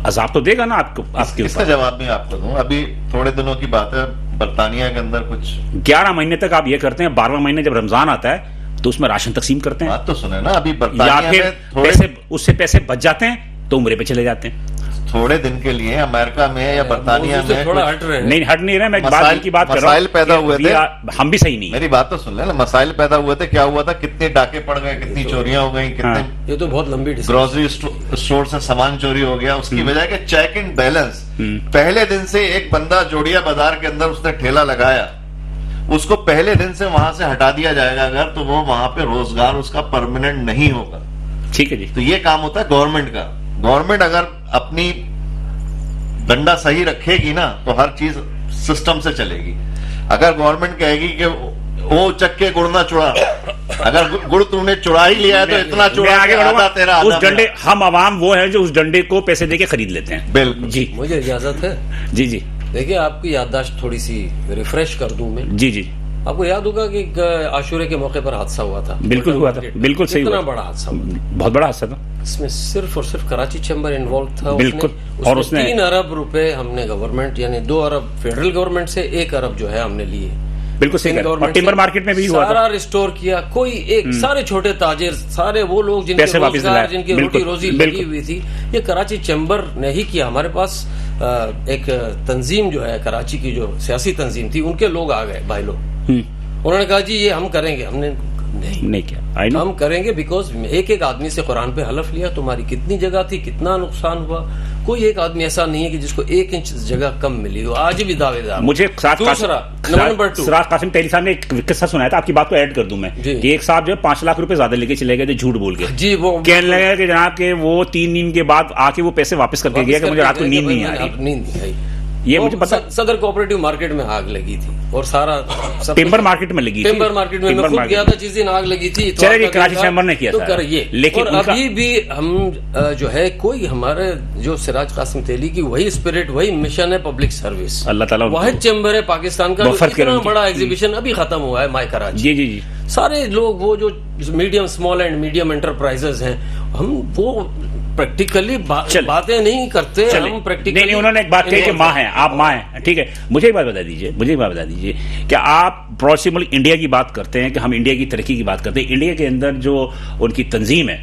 عذاب تو دے گا نا آپ کے اوپر. اس کا جواب میں آپ کو دوں. ابھی تھوڑے دنوں کی بات ہے, برطانیہ کے اندر کچھ 11 مہینے تک آپ یہ کرتے ہیں, 12واں مہینے جب رمضان آتا ہے تو اس میں راشن تقسیم کرتے ہیں. بات تو سنیں نا, ابھی یا برطانیہ پھر اس سے پیسے بچ جاتے ہیں تو عمرے پہ چلے جاتے ہیں. تھوڑے دن کے لیے امریکہ میں یا برطانیہ میں نہیں ہٹ نہیں رہے, میں کی بات کر رہا ہوں. مسائل پیدا ہوئے تھے, ہم بھی صحیح نہیں. میری بات تو سن لیں نا, مسائل پیدا ہوئے تھے. کیا ہوا تھا, کتنے ڈاکے پڑ گئے, کتنی چوریاں ہو گئی, کتنے یہ تو بہت لمبی گروسری اسٹور سے سامان چوری ہو گیا. اس کی وجہ کہ چیک اینڈ بیلنس, پہلے دن سے ایک بندہ جوڑیا بازار کے اندر اس نے ٹھیلا لگایا, اس کو پہلے دن سے وہاں سے ہٹا دیا جائے گا اگر, تو وہ وہاں پہ روزگار اس کا پرماننٹ نہیں ہوگا. ٹھیک ہے جی. تو یہ کام ہوتا ہے گورنمنٹ کا. گورنمنٹ اگر اپنی ڈنڈا صحیح رکھے گی نا تو ہر چیز سسٹم سے چلے گی. اگر گورنمنٹ کہے گی کہ وہ چکے گڑ نہ چڑا, اگر گڑ تم نے چڑا ہی لیا ہے تو اتنا چڑا کہ آدھا تیرا اس ڈنڈے, ہم عوام وہ ہیں جو اس ڈنڈے کو پیسے دے کے خرید لیتے ہیں. بالکل جی. مجھے اجازت ہے؟ جی دیکھیں آپ کی یادداشت تھوڑی سی ریفریش کر دوں میں. جی. آپ کو یاد ہوگا کہ عاشورے کے موقع پر حادثہ ہوا تھا. بالکل ہوا تھا, بالکل صحیح. اتنا بڑا حادثہ ہوا, بہت بڑا حادثہ تھا. اس میں صرف اور صرف کراچی چیمبر انوالو تھا. بالکل. اور اس نے 3 ارب روپے ہم نے گورنمنٹ, یعنی 2 ارب فیڈرل گورنمنٹ سے, 1 ارب جو ہے ہم نے لیے. بالکل صحیح. اور ٹمبر مارکیٹ میں بھی ہوا سارا ریسٹور کیا. کوئی ایک سارے چھوٹے تاجر, سارے وہ لوگ جن کے روزگار, جن کی روٹی روزی لگی ہوئی تھی, یہ کراچی چیمبر نے ہی کیا. ہمارے پاس ایک تنظیم جو ہے کراچی کی, جو سیاسی تنظیم تھی, ان کے لوگ آ گئے بھائی لوگ, انہوں نے کہا جی یہ ہم کریں گے. ہم نے نہیں کیا, ہم کریں گے بیکاز ایک آدمی سے قرآن پہ حلف لیا, تمہاری کتنی جگہ تھی, کتنا نقصان ہوا. کوئی ایک آدمی ایسا نہیں ہے کہ جس کو 1 انچ جگہ کم ملی ہو. آج بھی دعوے دار. مجھے دوسرا نمبر 2, سراج قاسم تیری صاحب نے ایک قصہ سنایا تھا, آپ کی بات کو ایڈ کر دوں میں, کہ ایک صاحب جو ہے 5 لاکھ روپے زیادہ لے کے چلے گئے تھے جھوٹ بول کے. جی. وہ کہنے لگا کہ جناب کہ وہ 3 دن کے بعد آ کے وہ پیسے واپس کر کے گیا کہ مجھے رات کو نیند نہیں آ رہی. یہ مجھے پتا, صدر کوآپریٹو مارکیٹ میں آگ لگی تھی اور سارا ٹمبر مارکیٹ میں لگی تھی. ٹمبر مارکیٹ میں میں خود گیا تھا جس دن آگ لگی تھی. چلے جی, کراچی چیمبر نے کیا تھا. لیکن ابھی بھی ہم جو ہے, کوئی ہمارے جو سراج قاسم تیلی کی وہی اسپرٹ, وہی مشن ہے پبلک سروس. اللہ تعالیٰ واحد چیمبر ہے پاکستان کا, اتنا بڑا ایگزیبشن ابھی ختم ہوا ہے مائی کراچی. جی. سارے لوگ وہ جو medium, small and medium enterprises ہیں, ہم وہ پریکٹیکلی باتیں نہیں کرتے. ہم پریکٹیکلی نہیں, انہوں نے ایک بات کہی کہ ماں ہیں, آپ ماں ہیں. ٹھیک ہے, مجھے ایک بات بتا دیجیے کہ آپ پڑوسی سے ملک انڈیا کی بات کرتے ہیں, کہ ہم انڈیا کی ترقی کی بات کرتے ہیں. انڈیا کے اندر جو ان کی تنظیم ہے,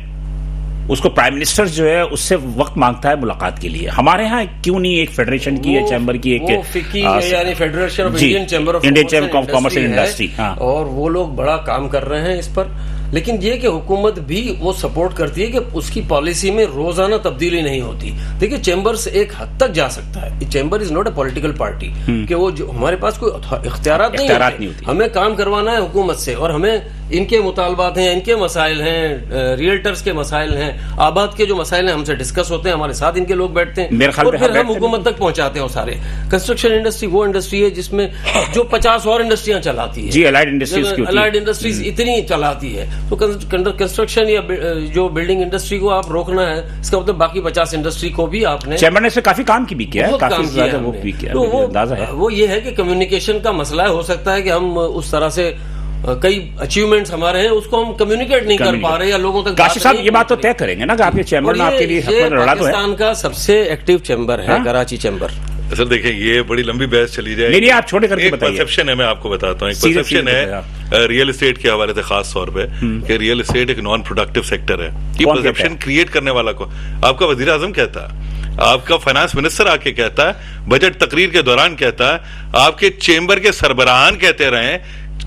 اس کو پرائم منسٹر جو ہے اس سے وقت مانگتا ہے ملاقات کے لیے. ہمارے ہاں کیوں نہیں ایک فیڈریشن کی یا چیمبر کی ایک, یعنی federation of Indian chamber of commerce and industry, اور وہ لوگ بڑا کام کر رہے ہیں اس پر. لیکن یہ کہ حکومت بھی وہ سپورٹ کرتی ہے کہ اس کی پالیسی میں روزانہ تبدیلی نہیں ہوتی. دیکھیں چیمبرز ایک حد تک جا سکتا ہے. Chamber is not a political party, کہ وہ ہمارے پاس کوئی اختیارات نہیں ہوتے. ہمیں کام کروانا ہے حکومت سے, اور ہمیں ان کے مطالبات ہیں, ان کے مسائل ہیں, ریئلٹرز کے مسائل ہیں, آباد کے جو مسائل ہیں ہم سے ڈسکس ہوتے ہیں, ہمارے ساتھ ان کے لوگ بیٹھتے ہیں اور پھر ہم حکومت تک پہنچاتے ہیں. سارے کنسٹرکشن انڈسٹری وہ انڈسٹری ہے جس میں جو 50 اور انڈسٹریاں چلاتی ہے, جی الائڈ انڈسٹریز اتنی چلاتی ہے, تو کنسٹرکشن یا جو بلڈنگ انڈسٹری کو آپ روکنا ہے, اس کا مطلب باقی 50 انڈسٹری کو بھی آپ نے چیمبر نے سے کافی کام کی بھی کیا ہے, کافی زیادہ وہ بھی کیا ہے. وہ یہ ہے کہ کمیونیکیشن کا مسئلہ ہے. ہو سکتا ہے کہ ہم اس طرح سے کئی اچیومنٹس ہمارے ہیں اس کو ہم کمیونیکیٹ نہیں کر پا رہے یا لوگوں تک. کاشف صاحب یہ بات تو طے کریں گے نا کہ آپ کے چیمبر نے آپ کے لیے پاکستان کا سب سے ایکٹیو چیمبر ہے کراچی چیمبر. سر دیکھیں یہ بڑی لمبی بحث چلی جائے. نہیں آپ چھوٹے کر کے بتائیے. پرسپشن ہے, میں آپ کو بتاتا ہوں. ایک پرسپشن ہے ریئل اسٹیٹ کے حوالے سے خاص طور پہ کہ ریئل اسٹیٹ ایک نان پروڈکٹیو سیکٹر ہے. یہ پرسپشن کریٹ کرنے والا کو آپ کا وزیر اعظم کہتا ہے, آپ کا فائنانس منسٹر آ کے کہتا ہے, بجٹ تقریر کے دوران کہتا ہے, آپ کے چیمبر کے سربراہان کہتے رہے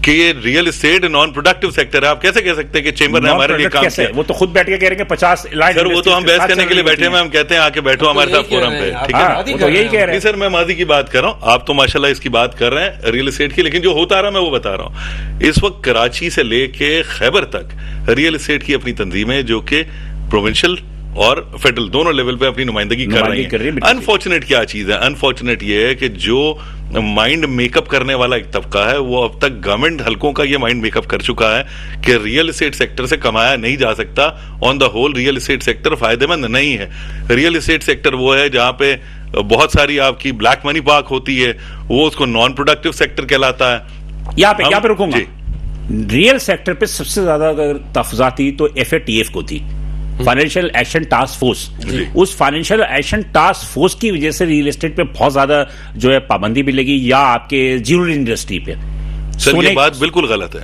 کہ یہ real estate non productive sector ہے. آپ کیسے کہہ سکتے ہیں کہ چیمبر نے ہمارے لیے کام کیا؟ وہ تو خود بیٹھ کے کہہ رہے ہیں 50 لائن. سر وہ تو ہم بحث کرنے کے لیے بیٹھے ہیں, ہم کہتے ہیں آ کے بیٹھو ہمارے ساتھ فورم پہ, ٹھیک ہے. تو یہی کہہ رہے ہیں سر, میں ماضی کی بات کر رہا ہوں, آپ تو ماشاءاللہ اس کی بات کر رہے ہیں ریئل اسٹیٹ کی, لیکن جو ہوتا رہا میں وہ بتا رہا ہوں. اس وقت کراچی سے لے کے خیبر تک ریئل اسٹیٹ کی اپنی تنظیمیں جو کہ پروونشل اور فیڈرل دونوں لیول پہ اپنی نمائندگی کر رہی ہیں. انفارچونیٹ کیا چیز ہے, انفارچونیٹ یہ ہے کہ جو مائنڈ میک اپ کرنے والا ایک طبقہ ہے وہ اب تک گورنمنٹ حلقوں کا یہ مائنڈ میک اپ کر چکا ہے کہ ریئل اسٹیٹ سیکٹر سے کمایا نہیں جا سکتا. On the whole real estate sector فائدہ مند نہیں ہے. ریئل اسٹیٹ سیکٹر وہ ہے جہاں پہ بہت ساری آپ کی بلیک منی پارک ہوتی ہے, وہ اس کو نان پروڈکٹیو سیکٹر کہلاتا ہے. یہاں پہ رکوں گا. ریئل سیکٹر پہ سب سے زیادہ اگر تحفظات تھی تو FATF کو تھی, فائنینشیل ایکشن ٹاسک فورس. اس فائنینشیل ایکشن ٹاسک فورس کی وجہ سے ریئل اسٹیٹ پہ بہت زیادہ جو ہے پابندی بھی لگی, یا آپ کے جیولری انڈسٹری پہ. سر یہ بات بالکل غلط ہے.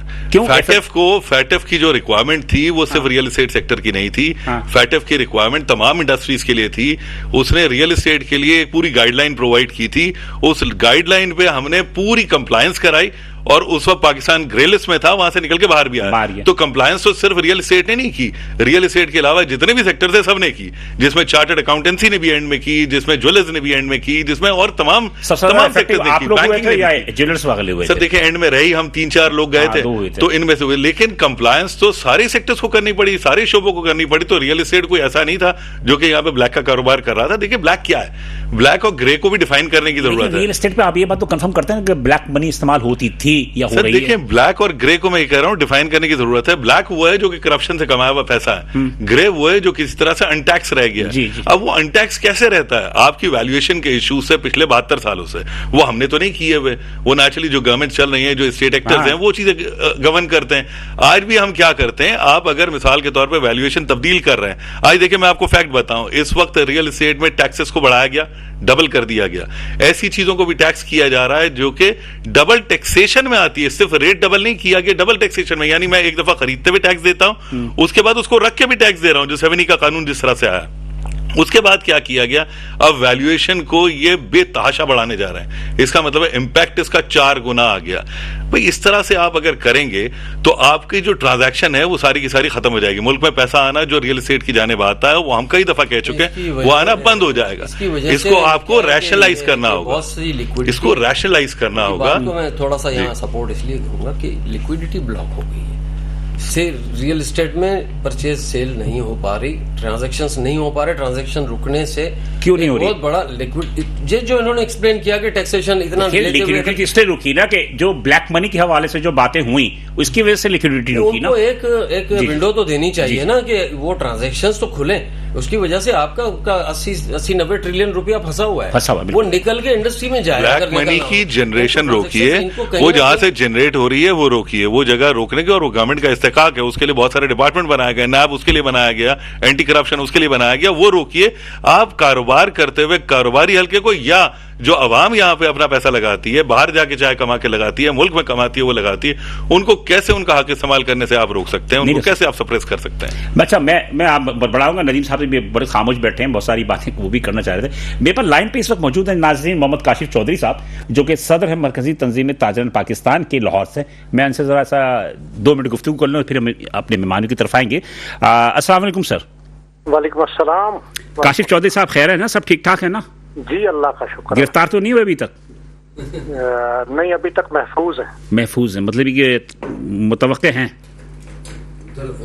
فیٹف کی جو ریکوائرمنٹ تھی وہ صرف ریئل اسٹیٹ سیکٹر کی نہیں تھی. فیٹف کی ریکوائرمنٹ تمام انڈسٹریز کے لیے تھی. اس نے ریئل اسٹیٹ کے لیے ایک پوری گائیڈ لائن پرووائڈ کی تھی. اس گائیڈ لائن پہ ہم نے پوری کمپلائنس کرائی, اور اس وقت پاکستان گرے لسٹ میں تھا, وہاں سے نکل کے باہر بھی آیا. تو کمپلائنس تو صرف ریئل اسٹیٹ نے نہیں کی, ریئل اسٹیٹ کے علاوہ جتنے بھی سیکٹر تھے سب نے کی, جس میں چارٹرڈ اکاؤنٹنسی نے بھی اینڈ میں کی, جس میں جویلرز نے بھی اینڈ میں کی, جس میں اور تمام سیکٹر نے. سر دیکھیں اینڈ میں رہی ہم 3-4 لوگ گئے تھے تو ان میں سے ہوئے, لیکن کمپلائنس تو سارے سیکٹرز کو کرنی پڑی, سارے شعبوں کو کرنی پڑی. تو ریئل اسٹیٹ کوئی ایسا نہیں تھا جو کہ یہاں پہ بلیک کا کاروبار کر رہا تھا. دیکھیں بلیک کیا ہے, بلیک اور گرے کو بھی ڈیفائن کرنے کی ضرورت ہے. ریئل اسٹیٹ پہ آپ یہ بات تو کنفرم کرتے ہیں کہ بلیک منی استعمال ہوتی تھی یا ہو رہی ہے؟ دیکھیں بلیک اور گرے کو میں یہ کہہ رہا ہوں ڈیفائن کرنے کی ضرورت ہے. بلیک وہ ہے جو کہ کرپشن سے کمایا ہوا پیسہ ہے, گرے وہ ہے جو کسی طرح سے ان ٹیکس رہ گیا. اب وہ ان ٹیکس کیسے رہتا ہے؟ آپ کی ویلیویشن کے ایشو سے پچھلے 72 سالوں سے وہ ہم نے تو نہیں کیے ہوئے, وہ نیچرلی جو گورنمنٹ چل رہی ہیں, جو اسٹیٹ ایکٹرز ہیں, وہ چیزیں گورن کرتے ہیں. آج بھی ہم کیا کرتے ہیں, آپ اگر مثال کے طور پہ ویلیویشن تبدیل کر رہے ہیں, آج دیکھیں میں آپ کو فیکٹ بتاؤں, اس وقت ریئل اسٹیٹ میں ٹیکسز کو بڑھایا گیا, ڈبل کر دیا گیا. ایسی چیزوں کو بھی ٹیکس کیا جا رہا ہے جو کہ ڈبل ٹیکسیشن میں آتی ہے, صرف ریٹ ڈبل نہیں کیا گیا, ڈبل ٹیکسیشن میں. یعنی میں ایک دفعہ خریدتے ہوئے ٹیکس دیتا ہوں, اس کے بعد اس کو رکھ کے بھی ٹیکس دے رہا ہوں, جو 70 کا قانون جس طرح سے آیا. اس کے بعد کیا کیا گیا, اب ویلیویشن کو یہ بے تحاشا بڑھانے جا رہے ہیں. اس کا مطلب ہے امپیکٹ اس کا 4 گنا آ گیا. بھئی اس طرح سے آپ اگر کریں گے تو آپ کی جو ٹرانزیکشن ہے وہ ساری کی ساری ختم ہو جائے گی. ملک میں پیسہ آنا جو ریئل اسٹیٹ کی جانب آتا ہے وہ ہم کئی دفعہ کہہ چکے ہیں, وہ آنا بند ہو جائے گا. اس کو آپ کو ریشنلائز کرنا ہوگا, اس کو ریشنلائز کرنا ہوگا. میں تھوڑا سا یہاں سپورٹ اس لیے کروں گا کہ لیکوڈیٹی بلاک ہو گئی ہے. سے ریئل اسٹیٹ میں پرچیز سیل نہیں ہو پا رہی, ٹرانزیکشنز نہیں ہو پا رہے. ٹرانزیکشن رکنے سے کیوں نہیں ہو رہی؟ بہت بڑا لیکوڈ جو انہوں نے ایکسپلین کیا کہ ٹیکسیشن اتنا لیکوڈیٹی اس لیے رکی نا کہ جو بلیک منی کے حوالے سے جو باتیں ہوئیں اس کی وجہ سے لیکوڈیٹی رکی نا. ایک ونڈو تو دینی چاہیے نا کہ وہ ٹرانزیکشنز تو کھلیں. اس کی وجہ سے آپ کا 80-90 ٹریلین روپیہ پھنسا ہوا ہے, وہ نکل کے انڈسٹری میں جائے. بلیک منی کی جنریشن روکیے, وہ جہاں سے جنریٹ ہو رہی ہے وہ روکیے, وہ جگہ روکنے کی. اور وہ گورنمنٹ کا استحقاق ہے, اس کے لیے بہت سارے ڈپارٹمنٹ بنایا گیا, نیب اس کے لیے بنایا گیا, اینٹی کرپشن اس کے لیے بنایا گیا, وہ روکیے. آپ کاروبار کرتے ہوئے کاروباری حلقے کو, یا جو عوام یہاں پہ اپنا پیسہ لگاتی ہے, باہر جا کے چائے کما کے لگاتی ہے, ملک میں کماتی ہے وہ لگاتی ہے, ان کو کیسے ان کا حق استعمال کرنے سے آپ روک سکتے ہیں, ان کو کیسے آپ سپریس کر سکتے ہیں؟ اچھا میں آپ بڑھاؤں گا. ندیم صاحب بھی بڑے خاموش بیٹھے ہیں, بہت ساری باتیں وہ بھی کرنا چاہ رہے تھے. میرے پاس لائن پہ اس وقت موجود ہیں ناظرین محمد کاشف چودھری صاحب, جو کہ صدر ہیں مرکزی تنظیم تاجران پاکستان کے لاہور سے. میں ان سے ذرا سا 2 منٹ گفتگو کر لوں, پھر ہم اپنے مہمانوں کی طرف آئیں گے. السلام علیکم سر. وعلیکم السلام. کاشف چودھری صاحب خیر ہے نا, سب ٹھیک ٹھاک ہے نا؟ جی اللہ کا شکر. گرفتار تو نہیں ہوئے ابھی تک؟ نہیں ابھی تک محفوظ ہیں. محفوظ ہیں, مطلب کہ متوقع ہیں.